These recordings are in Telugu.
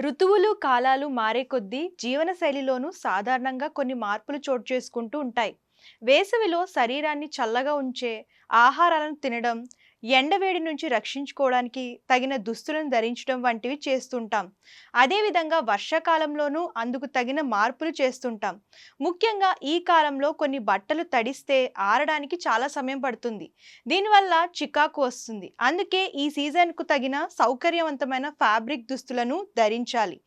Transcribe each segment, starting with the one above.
ఋతువులు, కాలాలు మారే కొద్దీ జీవనశైలిలోనూ సాధారణంగా కొన్ని మార్పులు చోటు చేసుకుంటూ ఉంటాయి. వేసవిలో శరీరాన్ని చల్లగా ఉంచే ఆహారాలను తినడం, ఎండవేడి నుంచి రక్షించుకోవడానికి తగిన దుస్తులను ధరించడం వంటివి చేస్తుంటాం. అదేవిధంగా వర్షాకాలంలోనూ అందుకు తగిన మార్పులు చేస్తుంటాం. ముఖ్యంగా ఈ కాలంలో కొన్ని బట్టలు తడిస్తే ఆరడానికి చాలా సమయం పడుతుంది. దీనివల్ల చికాకు వస్తుంది. అందుకే ఈ సీజన్కు తగిన సౌకర్యవంతమైన ఫ్యాబ్రిక్ దుస్తులను ధరించాలి.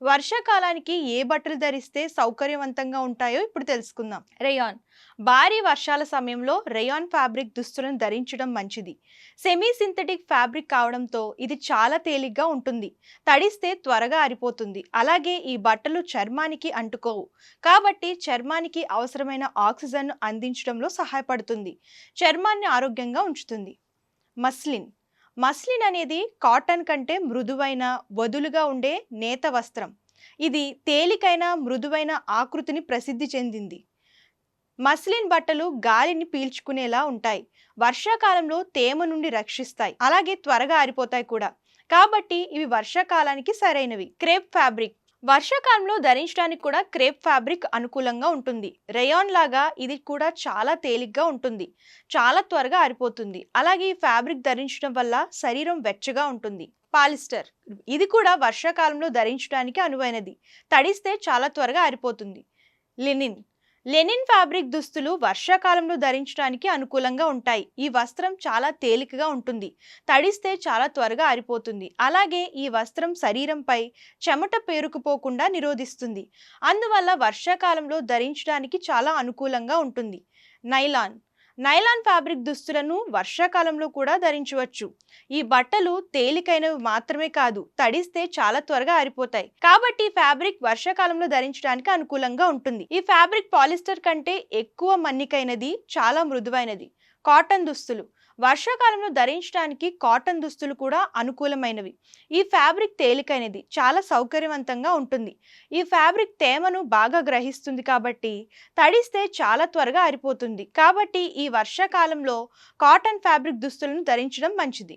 వర్షాకాలానికి ఏ బట్టలు ధరిస్తే సౌకర్యవంతంగా ఉంటాయో ఇప్పుడు తెలుసుకుందాం. రేయాన్. భారీ వర్షాల సమయంలో రేయాన్ ఫ్యాబ్రిక్ దుస్తులను ధరించడం మంచిది. సెమీ సింథటిక్ ఫ్యాబ్రిక్ కావడంతో ఇది చాలా తేలిగ్గా ఉంటుంది. తడిస్తే త్వరగా ఆరిపోతుంది. అలాగే ఈ బట్టలు చర్మానికి అంటుకోవు. కాబట్టి చర్మానికి అవసరమైన ఆక్సిజన్ను అందించడంలో సహాయపడుతుంది. చర్మాన్ని ఆరోగ్యంగా ఉంచుతుంది. మస్లిన్. మస్లిన్ అనేది కాటన్ కంటే మృదువైన, వదులుగా ఉండే నేత వస్త్రం. ఇది తేలికైన, మృదువైన ఆకృతిని ప్రసిద్ధి చెందింది. మస్లిన్ బట్టలు గాలిని పీల్చుకునేలా ఉంటాయి. వర్షాకాలంలో తేమ నుండి రక్షిస్తాయి. అలాగే త్వరగా ఆరిపోతాయి కూడా. కాబట్టి ఇవి వర్షాకాలానికి సరైనవి. Crepe fabric. వర్షాకాలంలో ధరించడానికి కూడా క్రేప్ ఫ్యాబ్రిక్ అనుకూలంగా ఉంటుంది. రేయాన్ లాగా ఇది కూడా చాలా తేలిగ్గా ఉంటుంది. చాలా త్వరగా ఆరిపోతుంది. అలాగే ఈ ఫ్యాబ్రిక్ ధరించడం వల్ల శరీరం వెచ్చగా ఉంటుంది. పాలిస్టర్. ఇది కూడా వర్షాకాలంలో ధరించడానికి అనువైనది. తడిస్తే చాలా త్వరగా ఆరిపోతుంది. లినిన్. లెనిన్ ఫ్యాబ్రిక్ దుస్తులు వర్షాకాలంలో ధరించడానికి అనుకూలంగా ఉంటాయి. ఈ వస్త్రం చాలా తేలికగా ఉంటుంది. తడిస్తే చాలా త్వరగా ఆరిపోతుంది. అలాగే ఈ వస్త్రం శరీరంపై చెమట పేరుకుపోకుండా నిరోధిస్తుంది. అందువల్ల వర్షాకాలంలో ధరించడానికి చాలా అనుకూలంగా ఉంటుంది. నైలాన్. నైలాన్ ఫ్యాబ్రిక్ దుస్తులను వర్షాకాలంలో కూడా ధరించవచ్చు. ఈ బట్టలు తేలికైనవి మాత్రమే కాదు, తడిస్తే చాలా త్వరగా ఆరిపోతాయి. కాబట్టి ఫ్యాబ్రిక్ వర్షాకాలంలో ధరించడానికి అనుకూలంగా ఉంటుంది. ఈ ఫ్యాబ్రిక్ పాలిస్టర్ కంటే ఎక్కువ మన్నికైనది, చాలా మృదువైనది. కాటన్ దుస్తులు. వర్షాకాలంలో ధరించడానికి కాటన్ దుస్తులు కూడా అనుకూలమైనవి. ఈ ఫ్యాబ్రిక్ తేలికైనది, చాలా సౌకర్యవంతంగా ఉంటుంది. ఈ ఫ్యాబ్రిక్ తేమను బాగా గ్రహిస్తుంది కాబట్టి తడిస్తే చాలా త్వరగా ఆరిపోతుంది. కాబట్టి ఈ వర్షాకాలంలో కాటన్ ఫ్యాబ్రిక్ దుస్తులను ధరించడం మంచిది.